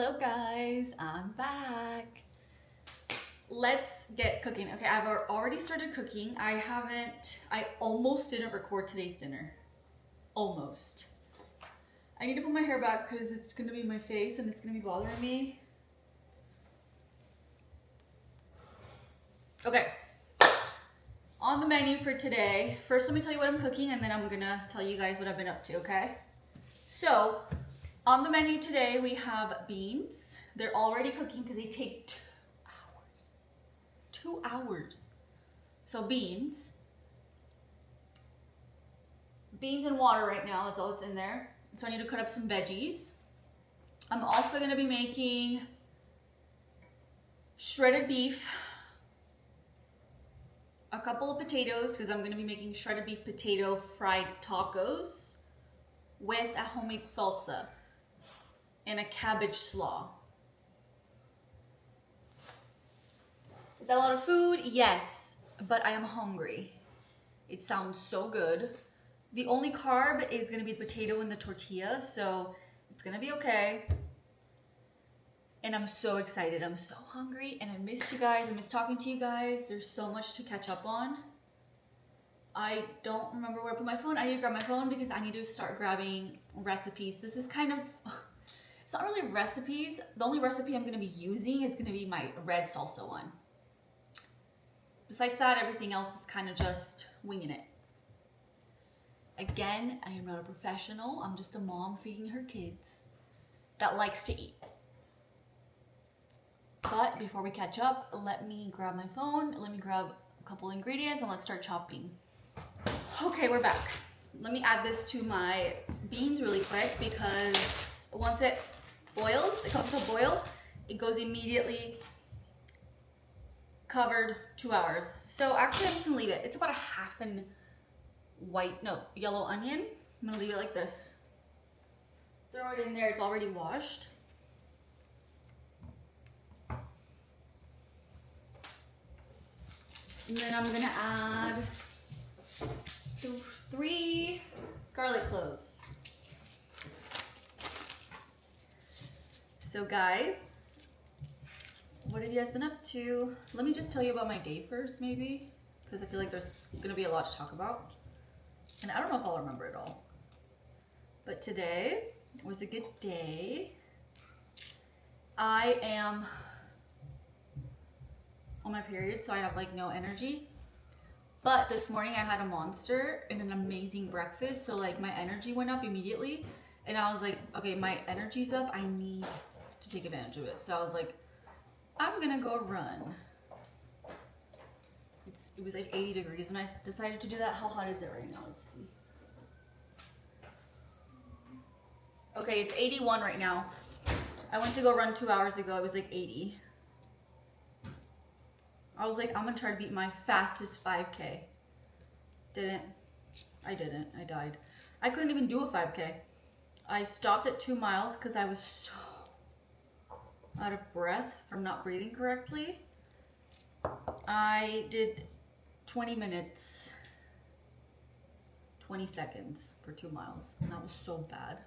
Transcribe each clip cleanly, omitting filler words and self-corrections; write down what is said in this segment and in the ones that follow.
Hello guys, I'm back. Let's get cooking. Okay, I've already started cooking. I almost didn't record today's dinner. Almost. I need to put my hair back because it's gonna be in my face and it's gonna be bothering me. Okay. On the menu for today, first let me tell you what I'm cooking and then I'm gonna tell you guys what I've been up to, okay? So, on the menu today we have beans. They're already cooking because they take 2 hours. 2 hours. So beans. Beans and water right now, that's all that's in there. So I need to cut up some veggies. I'm also gonna be making shredded beef, a couple of potatoes because I'm going to be making shredded beef potato fried tacos with a homemade salsa and a cabbage slaw. Is that a lot of food? Yes, but I am hungry. It sounds so good. The only carb is going to be the potato and the tortilla, so it's going to be okay. And I'm so excited. I'm so hungry and I missed you guys. I missed talking to you guys. There's so much to catch up on. I don't remember where I put my phone. I need to grab my phone because I need to start grabbing recipes. This is kind of, it's not really recipes. The only recipe I'm going to be using is going to be my red salsa one. Besides that, everything else is kind of just winging it. Again, I am not a professional. I'm just a mom feeding her kids that likes to eat. But before we catch up, let me grab my phone, let me grab a couple ingredients, and let's start chopping. Okay, we're back. Let me add this to my beans really quick because once it boils, it comes to a boil, it goes immediately covered 2 hours. So actually I'm just gonna leave it. It's about a half an yellow onion. I'm gonna leave it like this. Throw it in there, it's already washed. And then I'm gonna add 3 garlic cloves. So guys, what have you guys been up to? Let me just tell you about my day first maybe, because I feel like there's gonna be a lot to talk about. And I don't know if I'll remember it all. But today was a good day. I am on my period, so I have like no energy. But this morning I had a monster and an amazing breakfast, so like my energy went up immediately. And I was like, okay, my energy's up, I need to take advantage of it. So I was like, I'm gonna go run. It was like 80 degrees when I decided to do that. How hot is it right now? Let's see. Okay, it's 81 right now. I went to go run 2 hours ago, it was like 80. I was like, I'm gonna try to beat my fastest 5K. I didn't, I died. I couldn't even do a 5K. I stopped at 2 miles because I was so out of breath from not breathing correctly. I did 20 minutes, 20 seconds for 2 miles, and that was so bad.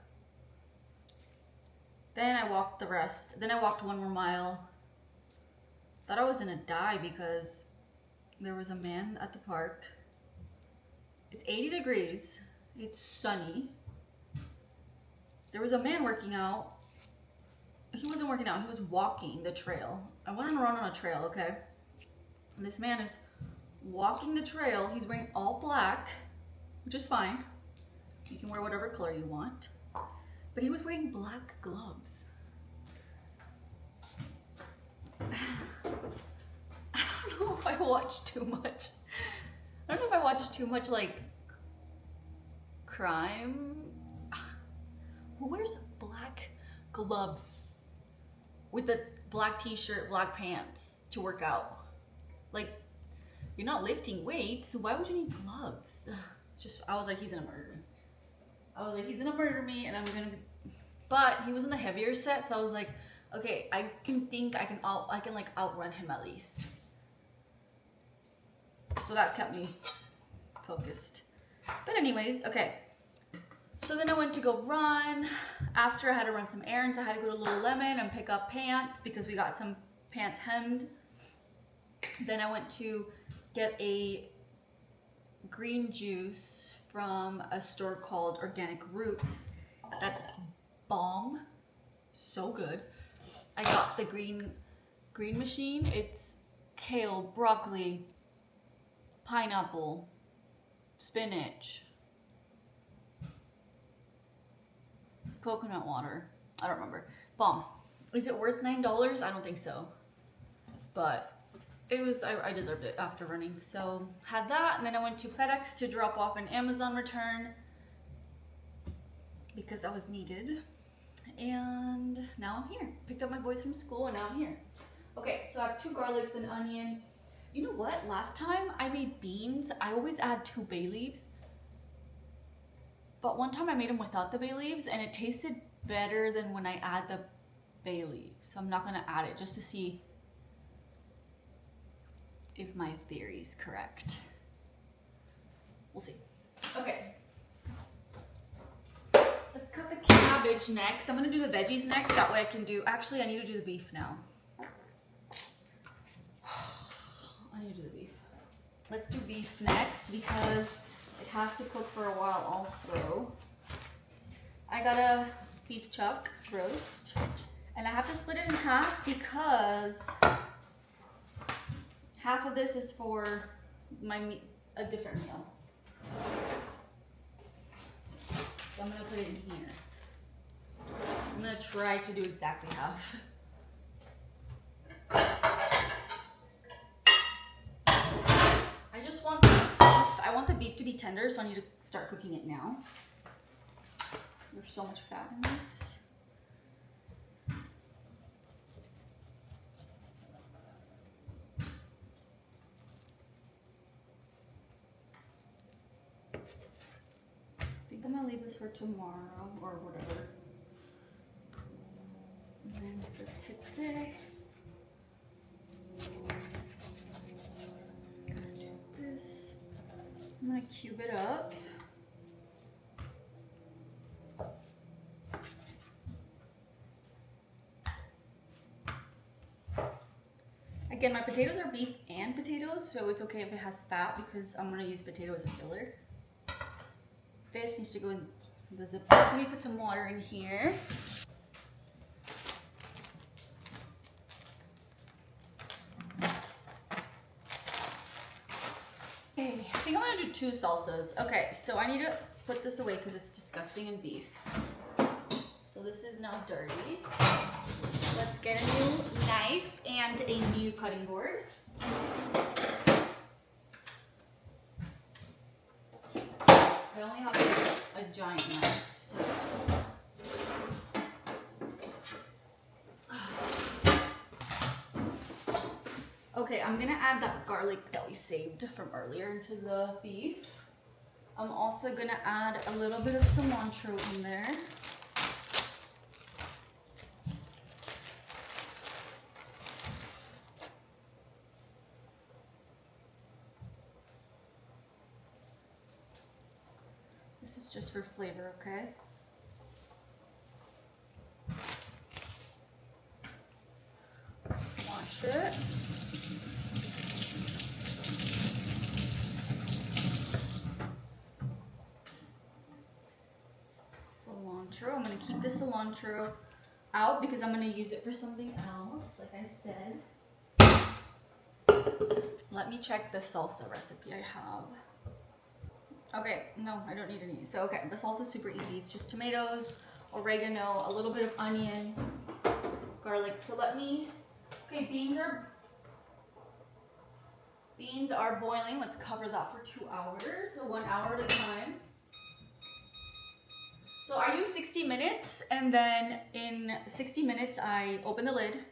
Then I walked the rest. Then I walked 1 more mile. Thought I was gonna die because there was a man at the park. It's 80 degrees. It's sunny. There was a man working out. He wasn't working out, he was walking the trail. I went on a run on a trail, okay? And this man is walking the trail. He's wearing all black, which is fine. You can wear whatever color you want. But he was wearing black gloves. I don't know if I watched too much. I don't know if I watched too much like crime. Who wears black gloves with the black t-shirt, black pants to work out? Like, you're not lifting weights, so why would you need gloves? It's just, I was like, he's gonna murder me. I was like, he's gonna murder me and I'm gonna, but he was in the heavier set, so I was like, okay, I can like outrun him at least. So that kept me focused. But anyways, okay. So then I went to go run. after I had to run some errands. I had to go to Lululemon and pick up pants because we got some pants hemmed. Then I went to get a green juice from a store called Organic Roots. That's bomb, so good. I got the green machine. It's kale, broccoli, pineapple, spinach, coconut water. I don't remember. Bomb. Is it worth $9? I don't think so. But it was, I deserved it after running. So had that, and then I went to FedEx to drop off an Amazon return because I was needed. And now I'm here. Picked up my boys from school and now I'm here. Okay, so I have 2 garlics and onion. You know what? Last time I made beans, I always add 2 bay leaves. But one time I made them without the bay leaves and it tasted better than when I add the bay leaves. So I'm not gonna add it just to see if my theory is correct. We'll see. Okay. Let's cut the cabbage next. I'm gonna do the veggies next. That way I can do, actually I need to do the beef now. I need to do the beef. Let's do beef next because it has to cook for a while also. I got a beef chuck roast and I have to split it in half because half of this is for my a different meal. So I'm gonna put it in here. I'm gonna try to do exactly half. I want the beef to be tender, so I need to start cooking it now. There's so much fat in this. I think I'm gonna leave this for tomorrow or whatever. And then for today, I'm gonna cube it up. Again, my potatoes are beef and potatoes, so it's okay if it has fat because I'm gonna use potato as a filler. This needs to go in the Ziploc. Let me put some water in here. Okay, I think I'm gonna do 2 salsas. Okay, so I need to put this away because it's disgusting in beef. So this is now dirty. Let's get a new knife and a new cutting board. I only have a giant knife, so. Okay, I'm gonna add that garlic that we saved from earlier into the beef. I'm also gonna add a little bit of cilantro in there. This is just for flavor, okay? Wash it. Cilantro. I'm gonna keep the cilantro out because I'm gonna use it for something else, like I said. Let me check the salsa recipe I have. Okay, no, I don't need any. So, okay, the salsa is super easy. It's just tomatoes, oregano, a little bit of onion, garlic. So let me, okay, beans are boiling. Let's cover that for 2 hours, so 1 hour at a time. So I use 60 minutes, and then in 60 minutes, I open the lid,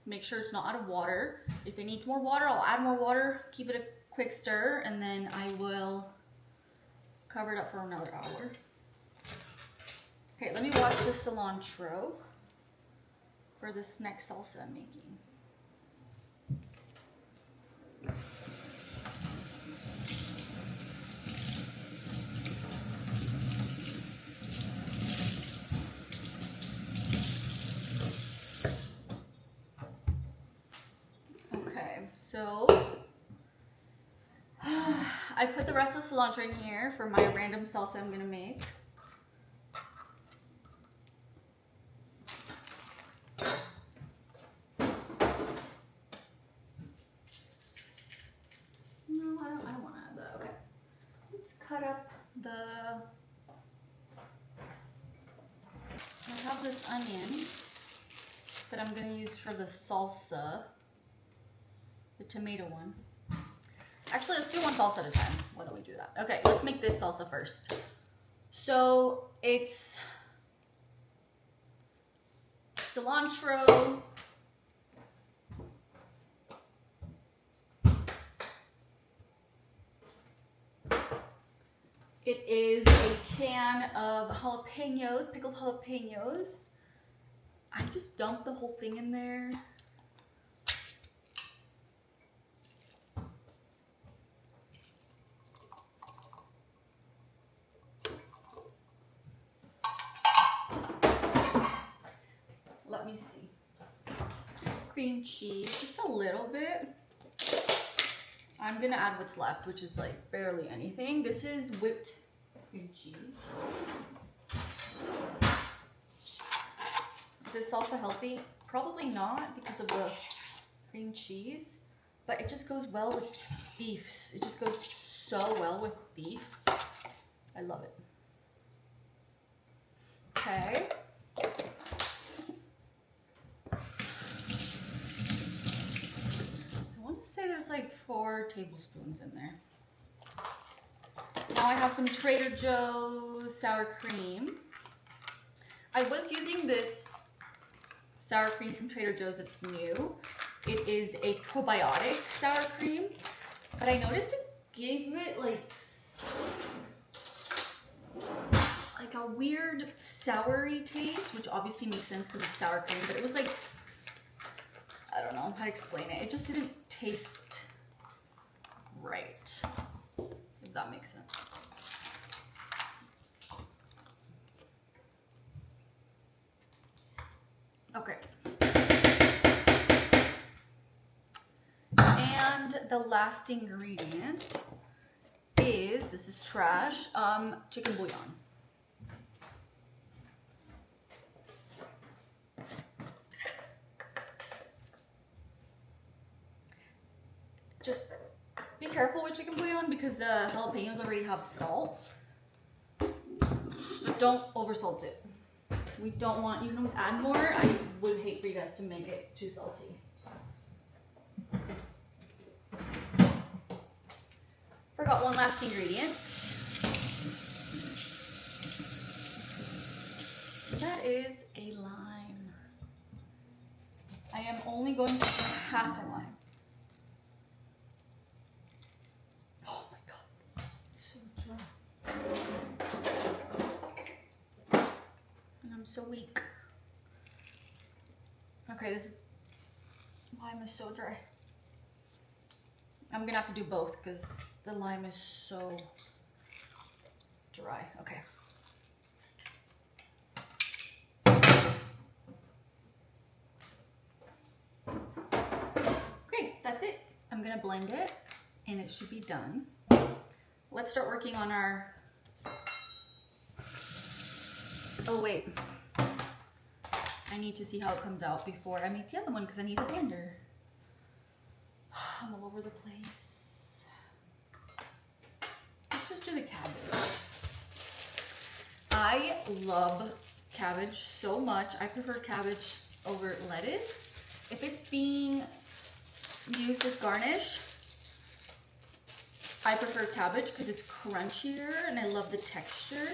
make sure it's not out of water. If it needs more water, I'll add more water, keep it a quick stir, and then I will cover it up for another hour. Okay, let me wash the cilantro for this next salsa I'm making. So I put the rest of the cilantro in here for my random salsa I'm gonna make. No, I don't want to add that. Okay. Let's cut up the... I have this onion that I'm gonna use for the salsa, the tomato one. Actually, let's do one salsa at a time. Why don't we do that? Okay, let's make this salsa first. So it's cilantro, it is a can of jalapenos, pickled jalapenos. I just dumped the whole thing in there. Let me see. Cream cheese, just a little bit. I'm gonna add what's left, which is like barely anything. This is whipped cream cheese. Is this salsa healthy? Probably not because of the cream cheese, but it just goes well with beef. It just goes so well with beef. I love it. Okay. I want to say there's like 4 tablespoons in there. Now I have some Trader Joe's sour cream. I was using this sour cream from Trader Joe's. It's new. It is a probiotic sour cream, but I noticed it gave it like a weird soury taste, which obviously makes sense because it's sour cream, but it was like, I don't know how to explain it. It just didn't taste right, if that makes sense. Okay. And the last ingredient is, this is trash, chicken bouillon. Just be careful with chicken bouillon because the jalapenos already have salt. So don't oversalt it. We don't want, you can always add more. I would hate for you guys to make it too salty. Forgot one last ingredient. That is a lime. I am only going to put half a lime. Oh my god, it's so dry. And I'm so weak. Okay, this lime is so dry. I'm gonna have to do both because the lime is so dry. Okay. Okay, that's it. I'm gonna blend it and it should be done. Let's start working on our... Oh wait. I need to see how it comes out before I make the other one because I need the blender. I'm all over the place. Let's just do the cabbage. I love cabbage so much. I prefer cabbage over lettuce. If it's being used as garnish, I prefer cabbage because it's crunchier and I love the texture.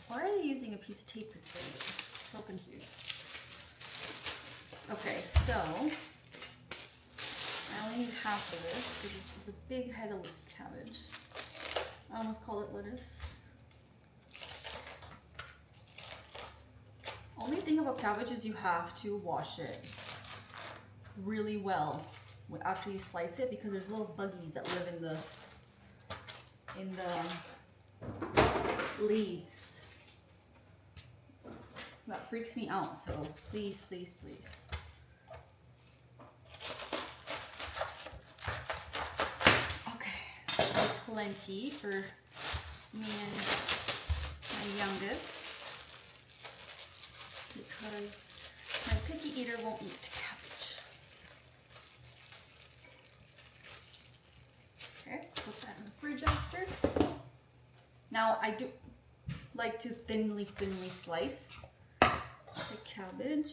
Why are they using a piece of tape this way? I'm so confused. Okay, so I only need half of this because this is a big head of cabbage. I almost call it lettuce. Only thing about cabbage is you have to wash it really well after you slice it because there's little buggies that live in the leaves. That freaks me out, so please, please, please. Okay, that's plenty for me and my youngest, because my picky eater won't eat cabbage. Okay, put that in the fridge after. Now I do like to thinly slice the cabbage.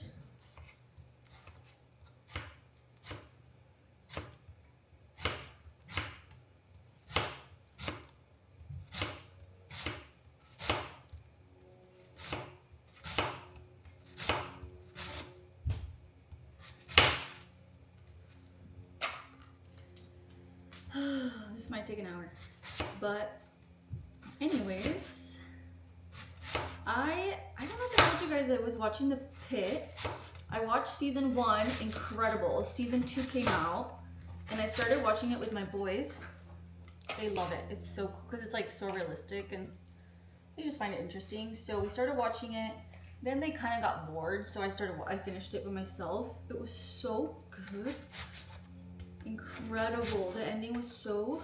This might take an hour, but anyways, I don't know if I told you guys I was watching The Pit. I watched season 1, incredible. Season 2 came out, and I started watching it with my boys. They love it. It's so cool because it's like so realistic, and they just find it interesting. So we started watching it. Then they kind of got bored, so I finished it by myself. It was so good. Incredible. The ending was so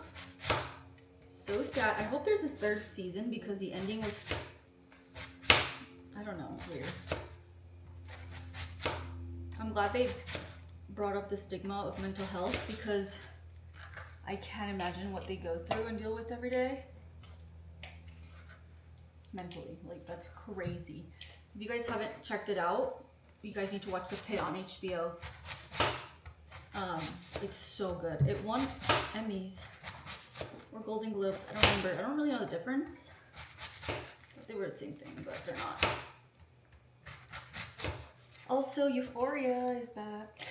sad. I hope there's a 3rd season because the ending was, I don't know, weird. I'm glad they brought up the stigma of mental health because I can't imagine what they go through and deal with every day. Mentally, like that's crazy. If you guys haven't checked it out, you guys need to watch The Pit on HBO. It's so good. It won Emmys or Golden Globes. I don't remember. I don't really know the difference. But they were the same thing, but they're not. Also, Euphoria is back.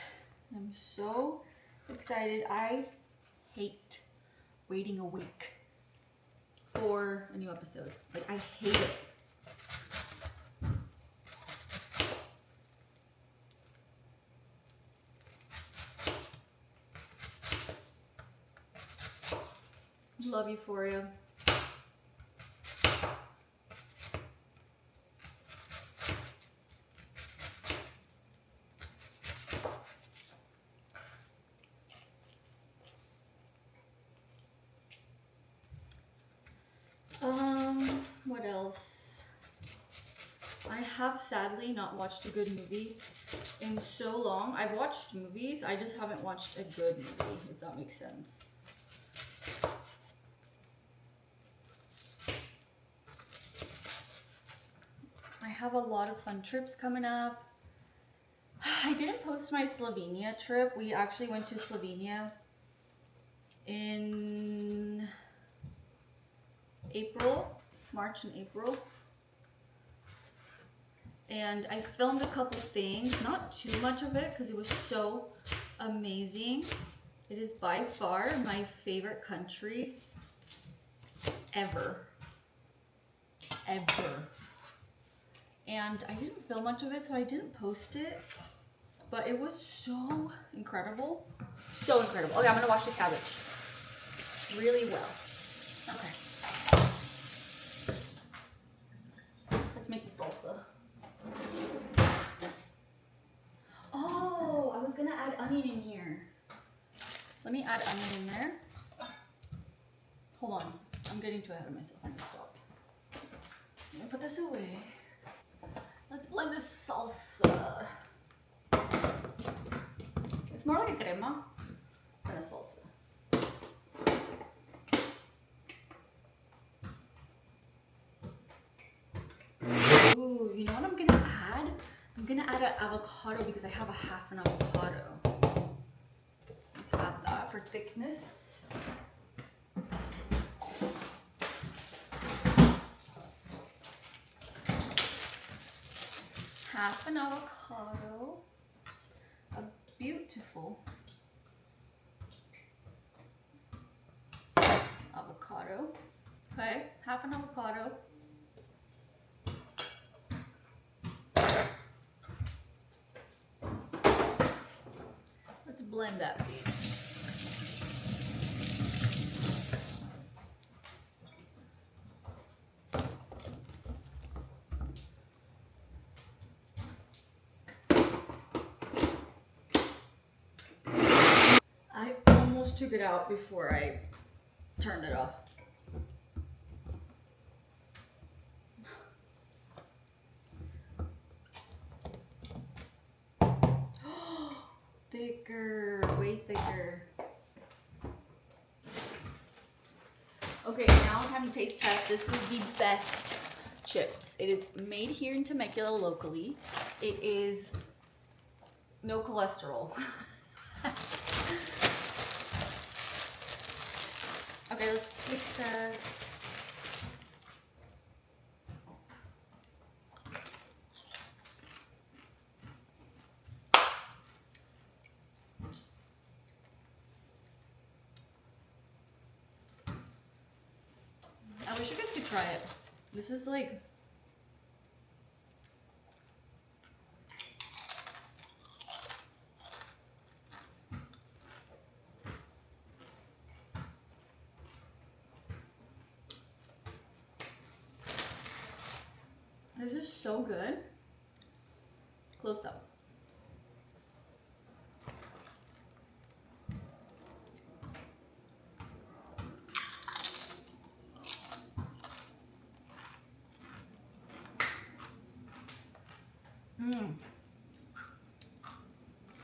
I'm so excited. I hate waiting a week for a new episode. Like, I hate it. Love Euphoria. What else? I have sadly not watched a good movie in so long. I've watched movies, I just haven't watched a good movie, if that makes sense. I have a lot of fun trips coming up. I didn't post my Slovenia trip. We actually went to Slovenia in March and April. And I filmed a couple things, not too much of it because it was so amazing. It is by far my favorite country ever. And I didn't film much of it, so I didn't post it, but it was so incredible. So incredible. Okay, I'm gonna wash the cabbage really well. Okay. Let's make the salsa. Oh, I was gonna add onion in here. Let me add onion in there. Hold on, I'm getting too ahead of myself. I need to stop. I'm gonna put this away. Let's blend this salsa. It's more like a crema than a salsa. Ooh, you know what I'm gonna add? I'm gonna add an avocado because I have a half an avocado. Let's add that for thickness. Half an avocado. A beautiful avocado. Okay, half an avocado. Let's blend that beef. almost took it out before I turned it off. Thicker, way thicker. Okay, now time to taste test. This is the best chips. It is made here in Temecula locally. It is no cholesterol. Okay, let's taste test. I wish you guys could try it. This is like this is so good. Close up.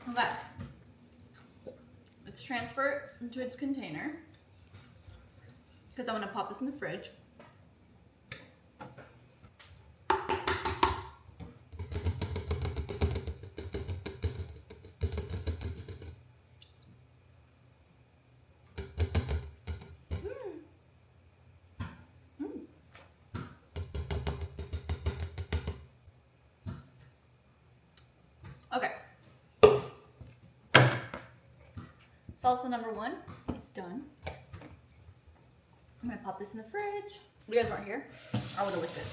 Okay. Let's transfer it into its container because I'm gonna pop this in the fridge. Okay. Salsa number 1 is done. I'm gonna pop this in the fridge. You guys weren't here. I would have licked it.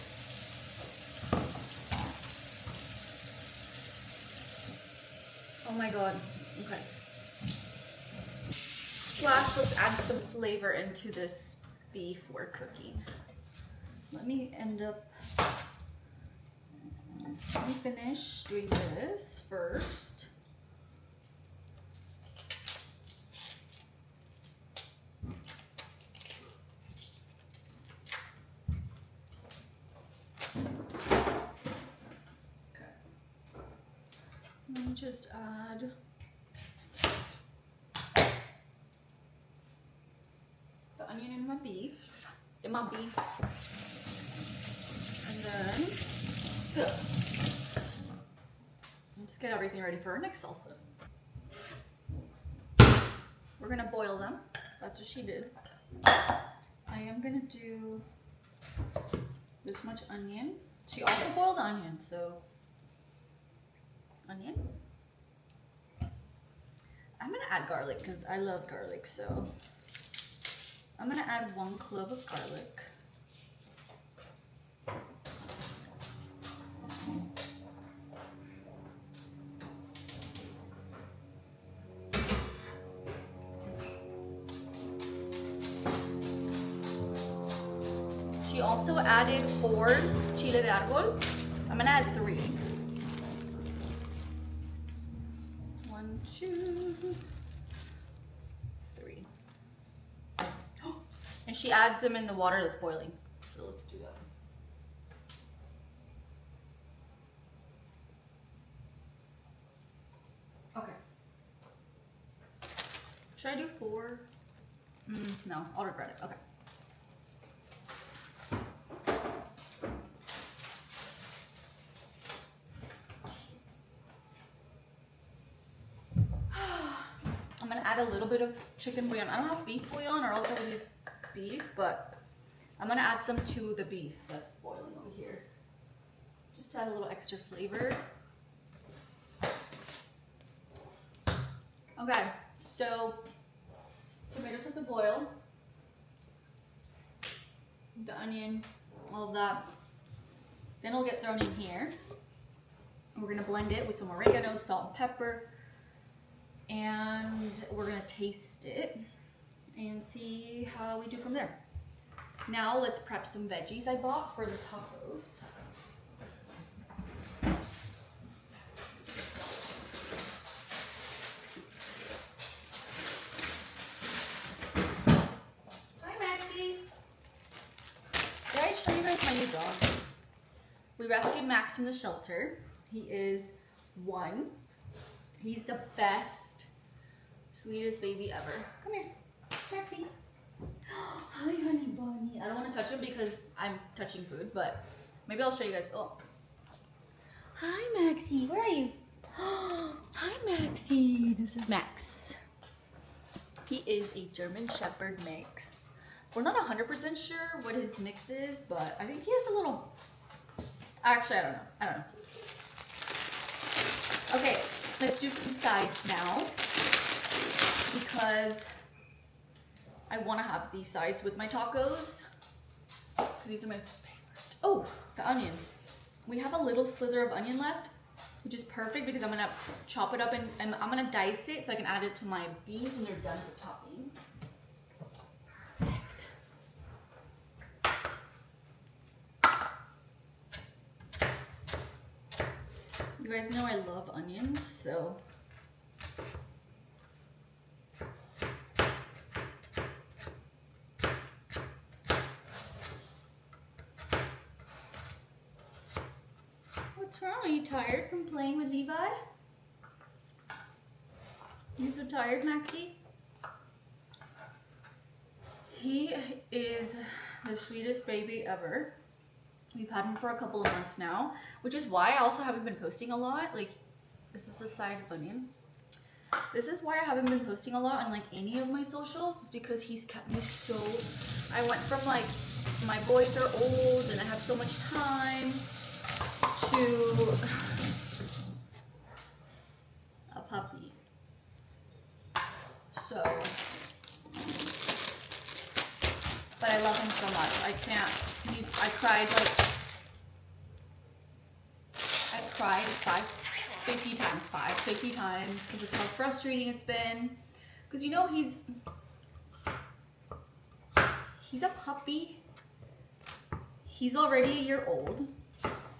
Oh my god. Okay. Last, let's add some flavor into this beef we're cooking. Let me finish doing this first. Let me just add the onion in my beef. And then let's get everything ready for our next salsa. We're gonna boil them. That's what she did. I am gonna do this much onion. She also boiled the onion, so onion. I'm gonna add garlic because I love garlic, so I'm gonna add 1 clove of garlic. She also added 4 chile de árbol. I'm gonna add 3. 1, 2, 3. And she adds them in the water that's boiling. So let's do that. Okay. Should I do 4? No, I'll regret it. Okay. I'm gonna add a little bit of chicken bouillon. I don't have beef bouillon, or else I would use beef, but I'm gonna add some to the beef that's boiling over here. Just to add a little extra flavor. Okay, so tomatoes have to boil. The onion, all of that. Then it'll get thrown in here. We're gonna blend it with some oregano, salt, and pepper. And we're gonna taste it and see how we do from there. Now let's prep some veggies I bought for the tacos. dog. We rescued Max from the shelter. He is 1. He's the best, sweetest baby ever. Come here, Maxie. Hi, honey bunny. I don't want to touch him because I'm touching food, but maybe I'll show you guys. Oh. Hi, Maxie. Where are you? Hi, Maxie. This is Max. He is a German Shepherd mix. We're not 100% sure what his mix is, but I think he has a little... Actually, I don't know. Okay, let's do some sides now because I want to have these sides with my tacos. These are my favorite. Oh, the onion. We have a little slither of onion left, which is perfect because I'm gonna chop it up and I'm gonna dice it so I can add it to my beans when they're done with chopping. Perfect. You guys know I love onions, so. What's wrong? Are you tired from playing with Levi? You so tired, Maxie? He is the sweetest baby ever. We've had him for a couple of months now, which is why I also haven't been posting a lot. Like, this is the side of onion. This is why I haven't been posting a lot on like any of my socials, is because he's kept me so... I went from like, my boys are old and I have so much time to a puppy. So, but I love him so much. I can't. I cried 50 times because of how frustrating it's been. Because you know he's a puppy. He's already a year old.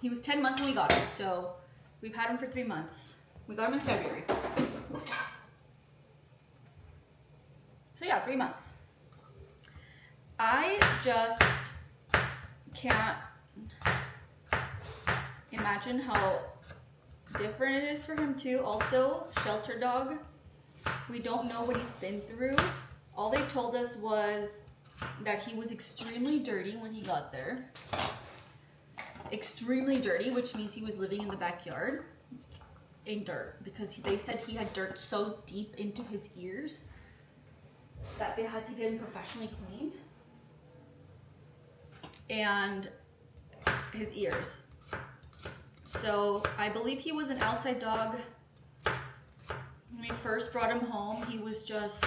He was 10 months when we got him, so we've had him for 3 months. We got him in February. So yeah, 3 months. I just can't imagine how different it is for him too. Also, shelter dog. We don't know what he's been through. All they told us was that he was extremely dirty when he got there. Extremely dirty, which means he was living in the backyard in dirt, because they said he had dirt so deep into his ears that they had to get him professionally cleaned. And his ears. So I believe he was an outside dog. When we first brought him home, he was just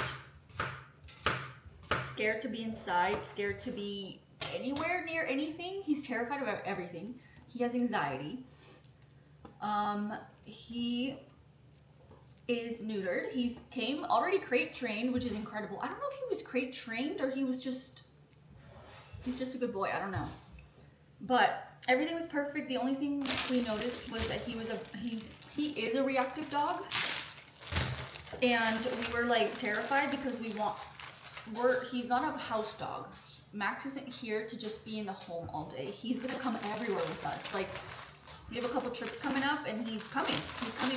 scared to be inside, scared to be anywhere near anything. He's terrified about everything. He has anxiety. He is neutered. He's came already crate trained, which is incredible. I don't know if he was crate trained or he's just a good boy. I don't know. But everything was perfect. The only thing we noticed was that he is a reactive dog. And we were like terrified because he's not a house dog. Max isn't here to just be in the home all day. He's gonna come everywhere with us. Like, we have a couple trips coming up and he's coming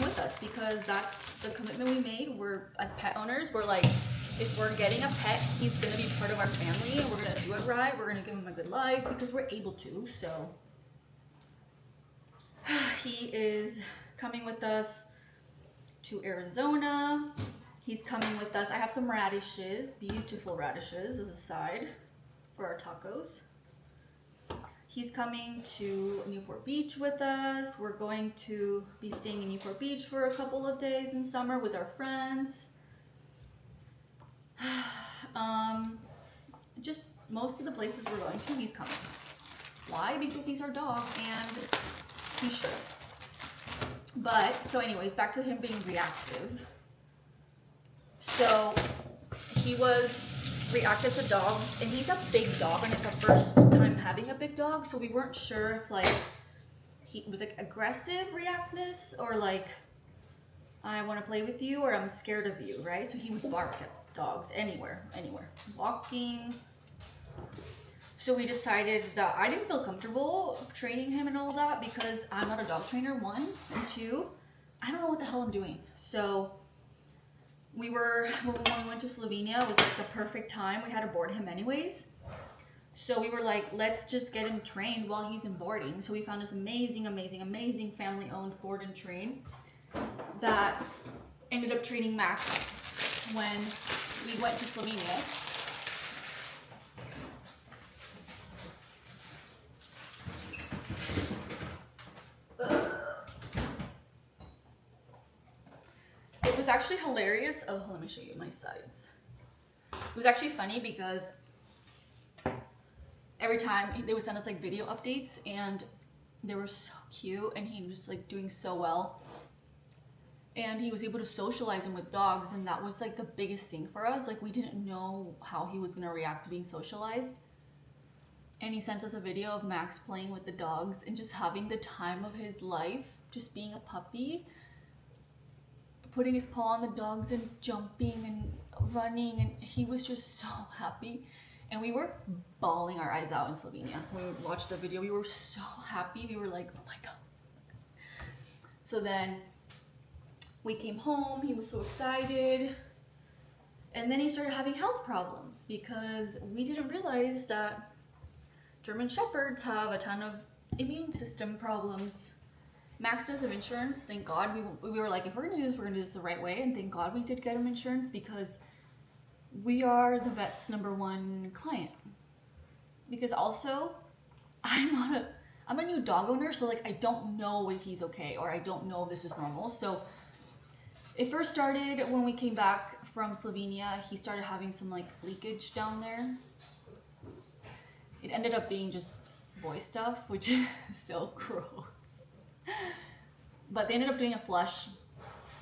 with us because that's the commitment we made. As pet owners, we're like, if we're getting a pet, he's gonna be part of our family and we're gonna do it right. We're gonna give him a good life because we're able to. So he is coming with us to Arizona. He's coming with us. I have some radishes, beautiful radishes as a side for our tacos. He's coming to Newport Beach with us. We're going to be staying in Newport Beach for a couple of days in summer with our friends. Just most of the places we're going to, he's coming. Why? Because he's our dog and he should. But, so anyways, back to him being reactive. So, he was reactive to dogs, and he's a big dog, and it's our first time having a big dog, so we weren't sure if, like, he was, like, aggressive reactness, or, like, I want to play with you, or I'm scared of you, right? So he would bark at dogs anywhere. Walking. So we decided that I didn't feel comfortable training him and all that because I'm not a dog trainer, one, and two, I don't know what the hell I'm doing. So when we went to Slovenia, it was like the perfect time. We had to board him anyways. So we were like, let's just get him trained while he's in boarding. So we found this amazing, amazing, amazing family-owned board and train that ended up training Max when we went to Slovenia. It was actually hilarious. Oh, let me show you my sides. It was actually funny because every time they would send us like video updates and they were so cute and he was like doing so well. And he was able to socialize him with dogs, and that was like the biggest thing for us. Like we didn't know how he was gonna react to being socialized. And he sent us a video of Max playing with the dogs and just having the time of his life, just being a puppy, putting his paw on the dogs and jumping and running, and he was just so happy. And we were bawling our eyes out in Slovenia. When we watched the video, we were so happy. We were like, oh my God. So then we came home, he was so excited. And then he started having health problems because we didn't realize that German Shepherds have a ton of immune system problems. Max does have insurance, thank God. We were like, if we're gonna do this, we're gonna do this the right way. And thank God we did get him insurance because we are the vet's #1 client. Because also, I'm a new dog owner, so like I don't know if he's okay or I don't know if this is normal. So it first started when we came back from Slovenia. He started having some like leakage down there. It ended up being just boy stuff, which is so gross. But they ended up doing a flush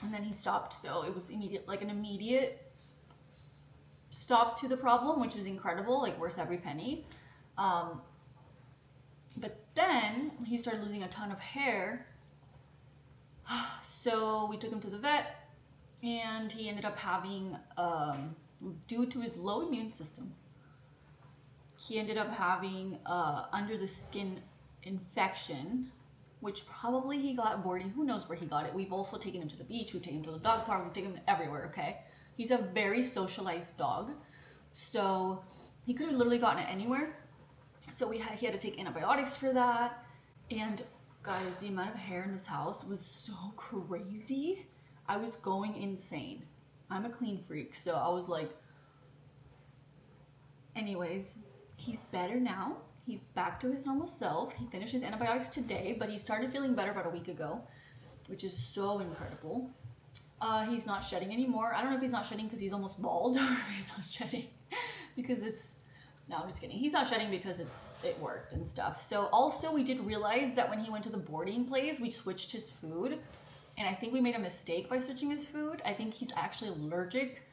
and then he stopped. So it was an immediate stop to the problem, which was incredible, like worth every penny. But then he started losing a ton of hair. So we took him to the vet and he ended up having, due to his low immune system, he ended up having under the skin infection, which probably he got boarding. Who knows where he got it. We've also taken him to the beach. We've taken him to the dog park. We've taken him everywhere, okay? He's a very socialized dog. So he could have literally gotten it anywhere. So he had to take antibiotics for that. And guys, the amount of hair in this house was so crazy. I was going insane. I'm a clean freak, so I was like, anyways, he's better now. He's back to his normal self. He finished his antibiotics today, but he started feeling better about a week ago, which is so incredible. He's not shedding anymore. I don't know if he's not shedding because he's almost bald or if he's not shedding because no, I'm just kidding. He's not shedding because it worked and stuff. So also we did realize that when he went to the boarding place, we switched his food. And I think we made a mistake by switching his food. I think he's actually allergic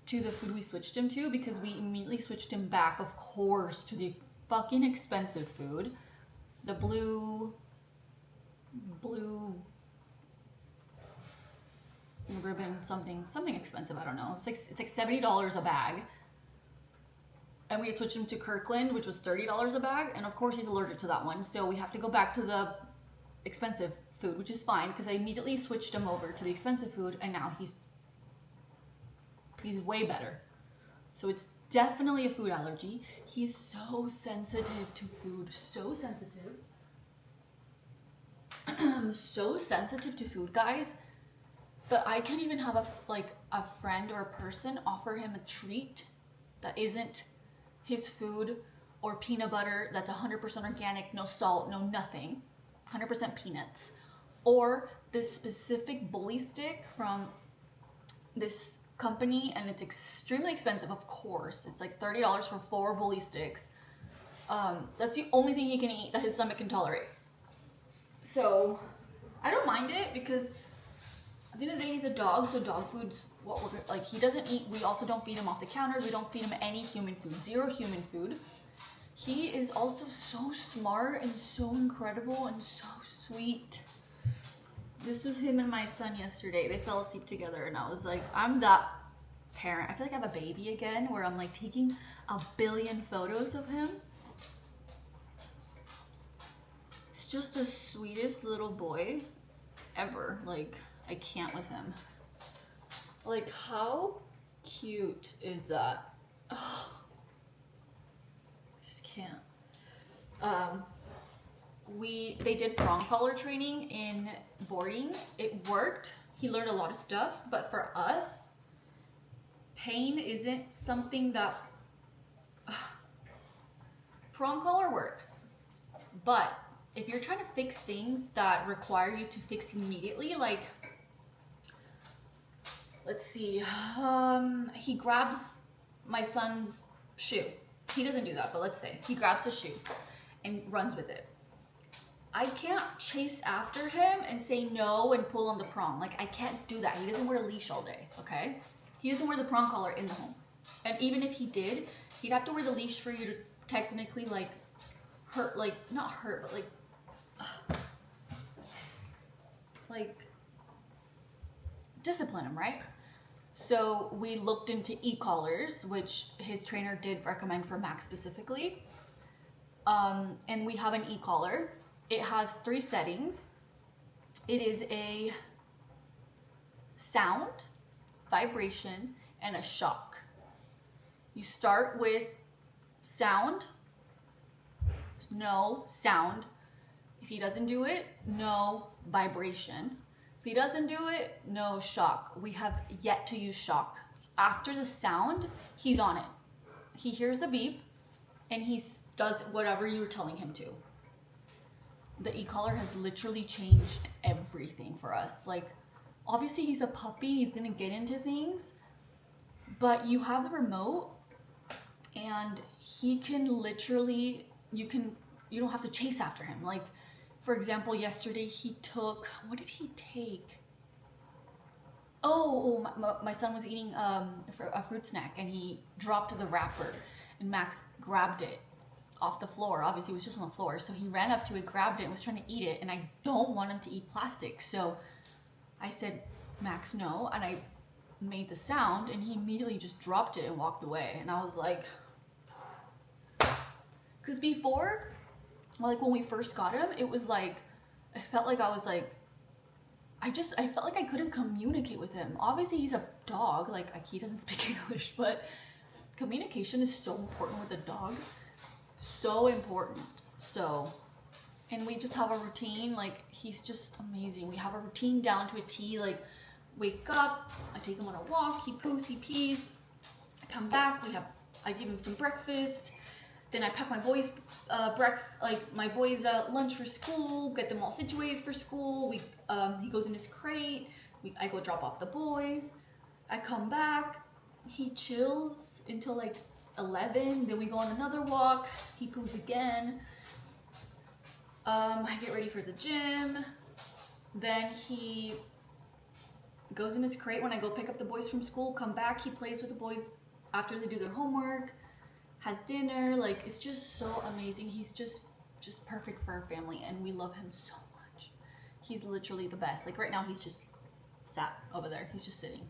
to the food we switched him to because we immediately switched him back, of course, to the fucking expensive food. The blue ribbon, something expensive, I don't know. It's like $70 a bag. And we had switched him to Kirkland, which was $30 a bag. And of course he's allergic to that one. So we have to go back to the expensive food, which is fine because I immediately switched him over to the expensive food and now he's way better. So it's definitely a food allergy. He's so sensitive to food, so sensitive. So sensitive to food, guys, that I can't even have a friend or a person offer him a treat that isn't his food or peanut butter that's 100% organic, no salt, no nothing, 100% peanuts, or this specific bully stick from this company, and it's extremely expensive, of course. It's like $30 for 4 bully sticks. That's the only thing he can eat that his stomach can tolerate. So I don't mind it because at the end of the day, he's a dog, so dog food's what we're like. He doesn't eat. We also don't feed him off the counter. We don't feed him any human food. 0 human food. He is also so smart and so incredible and so sweet. This was him and my son yesterday. They fell asleep together, and I was like, I'm that parent. I feel like I have a baby again where I'm like taking a billion photos of him. He's just the sweetest little boy ever. Like, I can't with him. Like, how cute is that? Oh, I just can't. They did prong collar training in boarding. It worked. He learned a lot of stuff, but for us, pain isn't something that prong collar works. But if you're trying to fix things that require you to fix immediately, like, let's see, he grabs my son's shoe. He doesn't do that, but let's say he grabs a shoe and runs with it. I can't chase after him and say no and pull on the prong. Like, I can't do that. He doesn't wear a leash all day, okay? He doesn't wear the prong collar in the home. And even if he did, he'd have to wear the leash for you to technically, like, hurt, like, not hurt, but like, discipline him, right? So we looked into e-collars, which his trainer did recommend for Max specifically. And we have an e-collar. It has 3 settings. It is a sound, vibration, and a shock. You start with sound, no sound. If he doesn't do it, no vibration. If he doesn't do it, no shock. We have yet to use shock. After the sound, he's on it. He hears the beep and he does whatever you were telling him to. The e-collar has literally changed everything for us. Like, obviously he's a puppy, he's gonna get into things, but you have the remote and he can literally, you don't have to chase after him. Like, for example, yesterday he took, what did he take? My son was eating a fruit snack and he dropped the wrapper and Max grabbed it off the floor. Obviously it was just on the floor, so he ran up to it, grabbed it, and was trying to eat it, and I don't want him to eat plastic. So I said, Max, no, and I made the sound and he immediately just dropped it and walked away. And I was like, because before, like when we first got him, it was like, I felt like I was like, I felt like I couldn't communicate with him. Obviously he's a dog, like he doesn't speak English, but communication is so important with a dog. So important. So, and we just have a routine. Like, he's just amazing. We have a routine down to a T. Like, wake up, I take him on a walk, he poos, he pees, I come back, I give him some breakfast, then I pack my boys lunch for school, get them all situated for school. He goes in his crate, I go drop off the boys, I come back, he chills until like 11, then we go on another walk, he poos again, I get ready for the gym, then he goes in his crate when I go pick up the boys from school, come back, he plays with the boys after they do their homework, has dinner. Like, it's just so amazing. He's just perfect for our family and we love him so much. He's literally the best. Like, right now he's just sat over there, he's just sitting.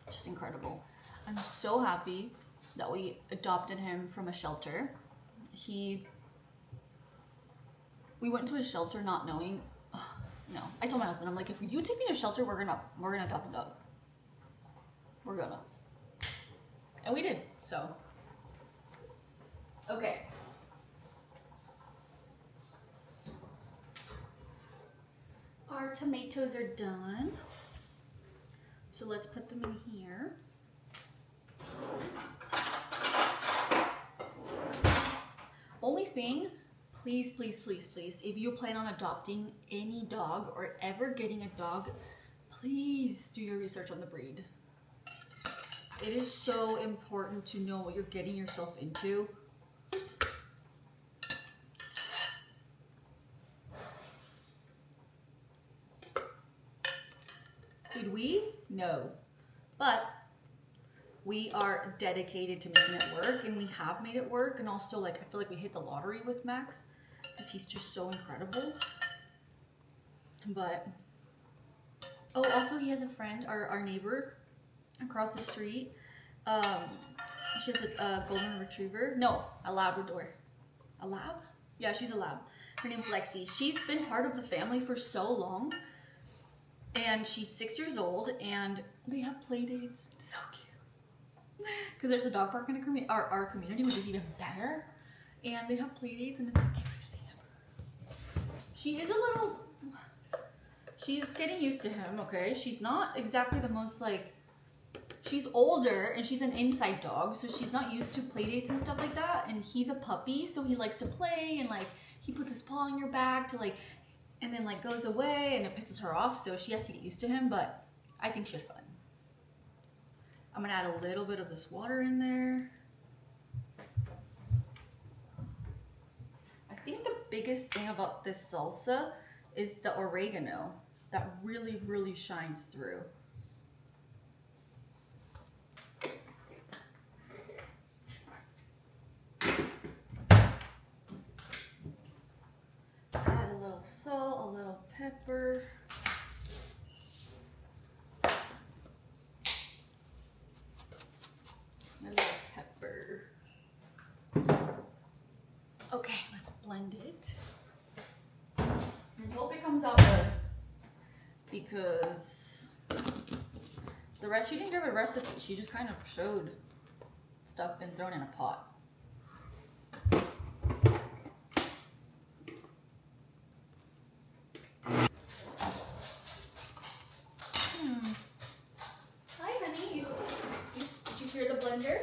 Just incredible. I'm so happy that we adopted him from a shelter. We went to a shelter not knowing. No, I told my husband, I'm like, if you take me to a shelter, we're gonna adopt a dog. We're gonna. And we did, so. Okay. Our tomatoes are done. So let's put them in here. Only thing, please, please, please, please, if you plan on adopting any dog or ever getting a dog, please do your research on the breed. It is so important to know what you're getting yourself into. Did we? No. But we are dedicated to making it work, and we have made it work. And also, like, I feel like we hit the lottery with Max because he's just so incredible. But, oh, also he has a friend, our neighbor. across the street. She has a golden retriever. No, a Labrador. A lab? Yeah, she's a lab. Her name's Lexi. She's been part of the family for so long. And she's 6 years old, and they have play dates. It's so cute. Because there's a dog park in our community, which is even better. And they have play dates, and it's so cute to see him. She is a little... She's getting used to him, okay? She's not exactly the most, like... She's older, and she's an inside dog, so she's not used to play dates and stuff like that. And he's a puppy, so he likes to play, and, like, he puts his paw on your back to, like... And then like goes away and it pisses her off, so she has to get used to him, but I think she's fun. I'm gonna add a little bit of this water in there. I think the biggest thing about this salsa is the oregano that really, really shines through. Salt, a little pepper. A little pepper. Okay, let's blend it. I hope it comes out good, because the rest, she didn't give a recipe. She just kind of showed stuff been thrown in a pot. Blender.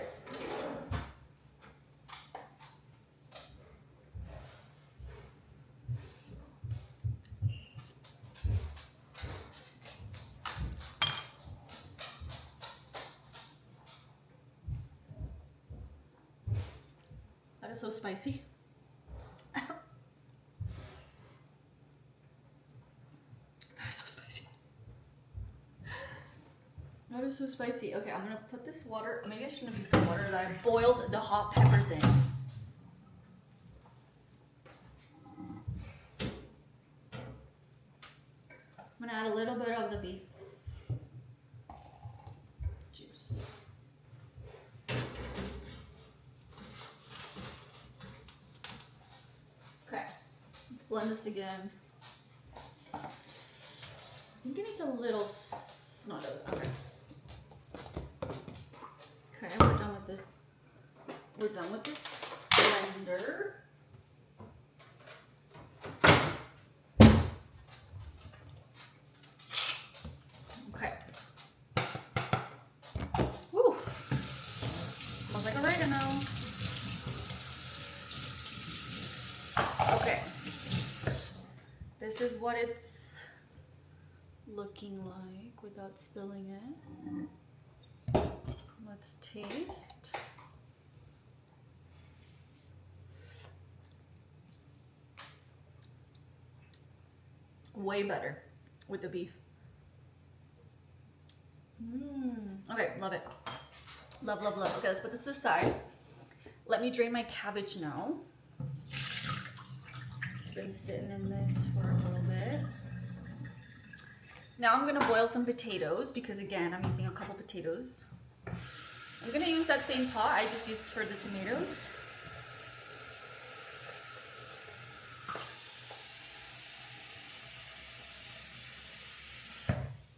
That is so spicy. That is so spicy. That is so spicy. Okay, I'm gonna put this water, maybe I shouldn't have used the water that I boiled the hot peppers in. I'm gonna add a little bit of the beef juice. Okay, let's blend this again. I think it needs a little snotto. Okay. Okay, we're done with this. We're done with this blender. Okay. Woo! Smells like oregano. Okay. This is what it's looking like without spilling it. Let's taste. Way better with the beef. Okay, love it. Love, love, love. Okay, let's put this to the side. Let me drain my cabbage now. It's been sitting in this for a little bit. Now I'm gonna boil some potatoes because again, I'm using a couple potatoes. I'm gonna use that same pot I just used for the tomatoes.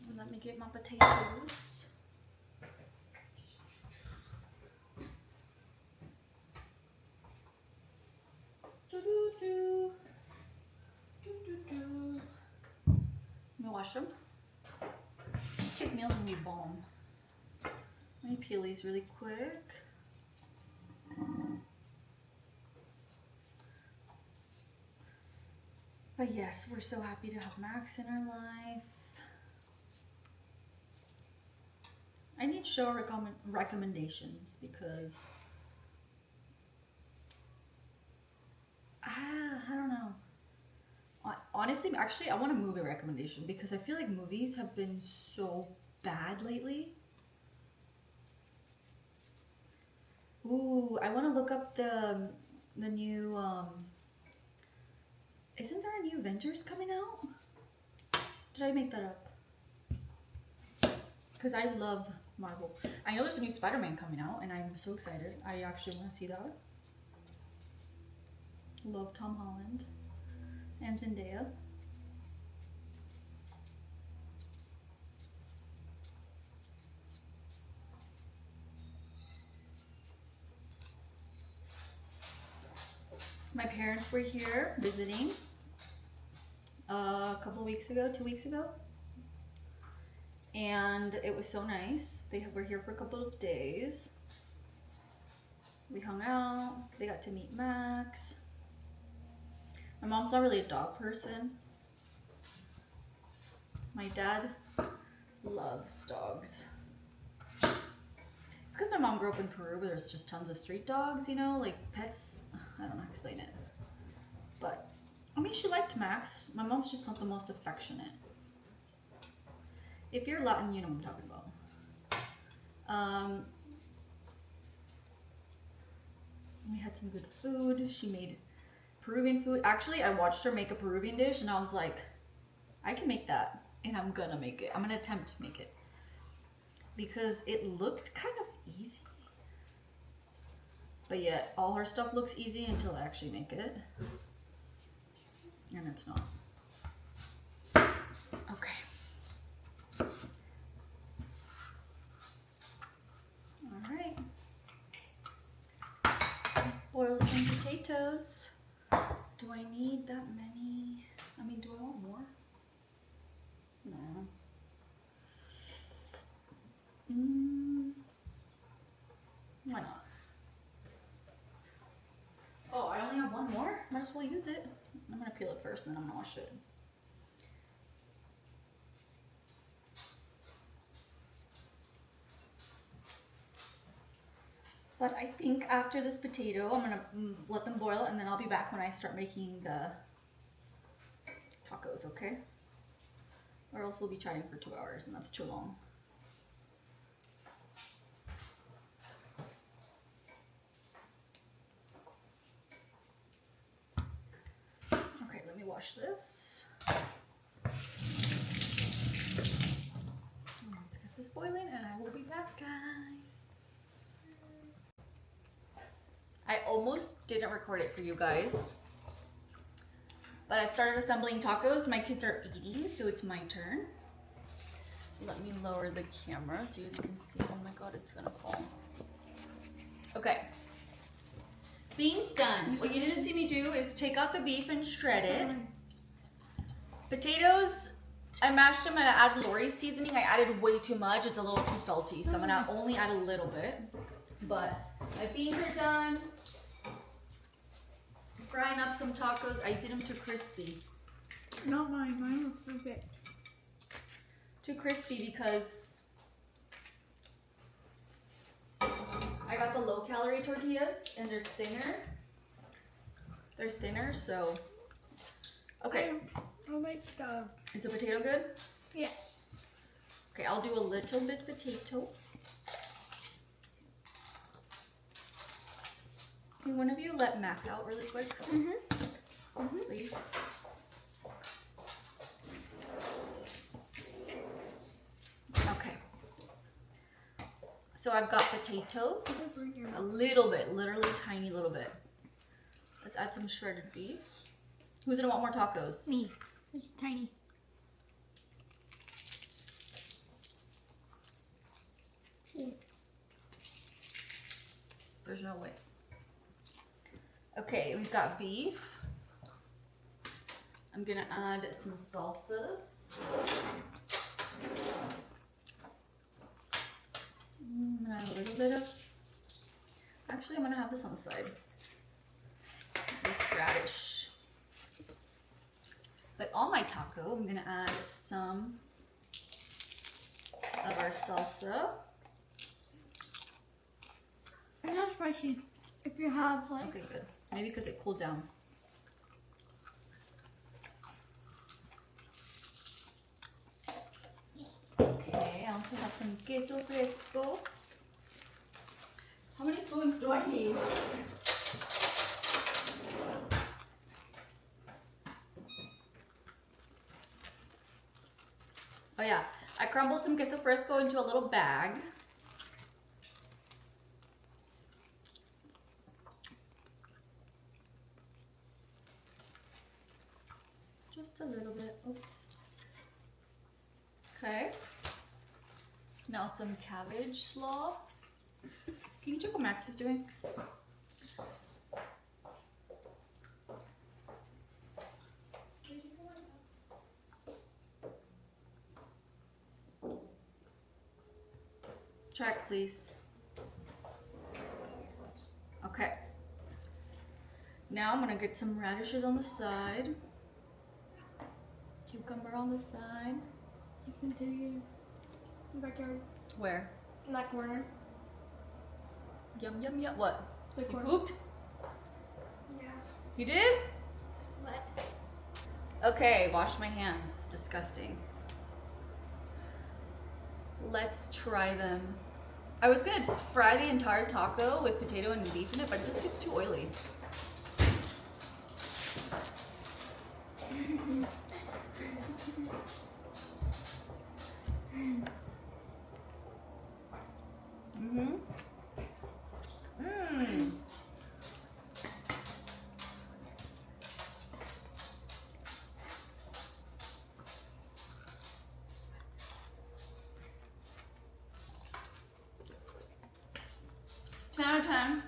And let me get my potatoes. Let me wash them. These meals gonna be bomb. Let me peel these really quick. But yes, we're so happy to have Max in our life. I need show recommendations because I don't know. Honestly, actually, I want a movie recommendation because I feel like movies have been so bad lately. Ooh, I want to look up the new, isn't there a new Avengers coming out? Did I make that up? Because I love Marvel. I know there's a new Spider-Man coming out, and I'm so excited. I actually want to see that. Love Tom Holland and Zendaya. My parents were here visiting a couple weeks ago, 2 weeks ago. And it was so nice. They were here for a couple of days. We hung out. They got to meet Max. My mom's not really a dog person. My dad loves dogs. It's because my mom grew up in Peru where there's just tons of street dogs, you know, like pets. I don't know how to explain it. But, I mean, she liked Max. My mom's just not the most affectionate. If you're Latin, you know what I'm talking about. We had some good food. She made Peruvian food. Actually, I watched her make a Peruvian dish and I was like, I can make that. And I'm gonna make it. I'm gonna attempt to make it. Because it looked kind of easy. But yet, all her stuff looks easy until I actually make it. And it's not. Okay. Alright. Boil some potatoes. Do I need that many? I mean, do I want more? No. Why not? Oh, I only have one more? Might as well use it. I'm gonna peel it first and then I'm gonna wash it. But I think after this potato, I'm gonna let them boil and then I'll be back when I start making the tacos, okay? Or else we'll be chatting for 2 hours and that's too long. Okay, let me wash this. Let's get this boiling and I will be back, guys. I almost didn't record it for you guys, but I've started assembling tacos. My kids are eating, so it's my turn. Let me lower the camera so you guys can see. Oh my god, it's gonna fall. Okay. Beans done. What you didn't see me do is take out the beef and shred it. Potatoes, I mashed them and I added Lori's seasoning. I added way too much. It's a little too salty, so I'm gonna only add a little bit. But my beans are done. Frying up some tacos. I did them too crispy. Not mine. Mine look perfect. Too crispy because I got the low calorie tortillas and they're thinner. They're thinner, so okay. I like the. Is the potato good? Yes. Okay, I'll do a little bit potato. Can one of you let Max out really quick? Please. Okay. So I've got potatoes. A little bit, literally tiny little bit. Let's add some shredded beef. Who's gonna want more tacos? Me. It's tiny. There's no way. Okay, we've got beef. I'm gonna add some salsas. I'm gonna add a little bit of, actually I'm gonna have this on the side. With radish. But on my taco, I'm gonna add some of our salsa. It's not spicy. If you have like. Okay, good. Maybe because it cooled down. Okay, I also have some queso fresco. How many spoons do I need? Oh yeah, I crumbled some queso fresco into a little bag Just a little bit. Oops. Okay. Now some cabbage slaw. Can you check what Max is doing? Check, please. Okay. Now I'm gonna get some radishes on the side. Cucumber on the side. He's been to you. Backyard. Where? In that corner. Yum, yum, yum. What? The You corner. pooped? Yeah. You did? What? Okay, wash my hands. Disgusting. Let's try them. I was gonna fry the entire taco with potato and beef in it, but it just gets too oily. Mm-hmm. Mmm. Ten out of 10.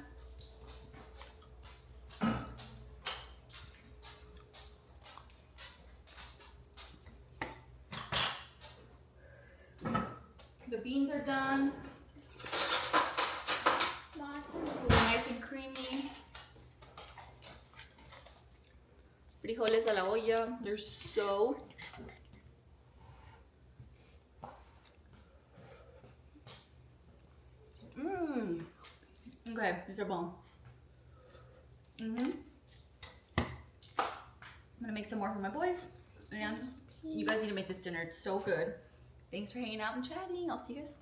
The beans are done. Nice and creamy. Frijoles a la olla. They're so mmm. Okay, these are bomb. I'm gonna make some more for my boys. And you guys need to make this dinner. It's so good. Thanks for hanging out and chatting. I'll see you guys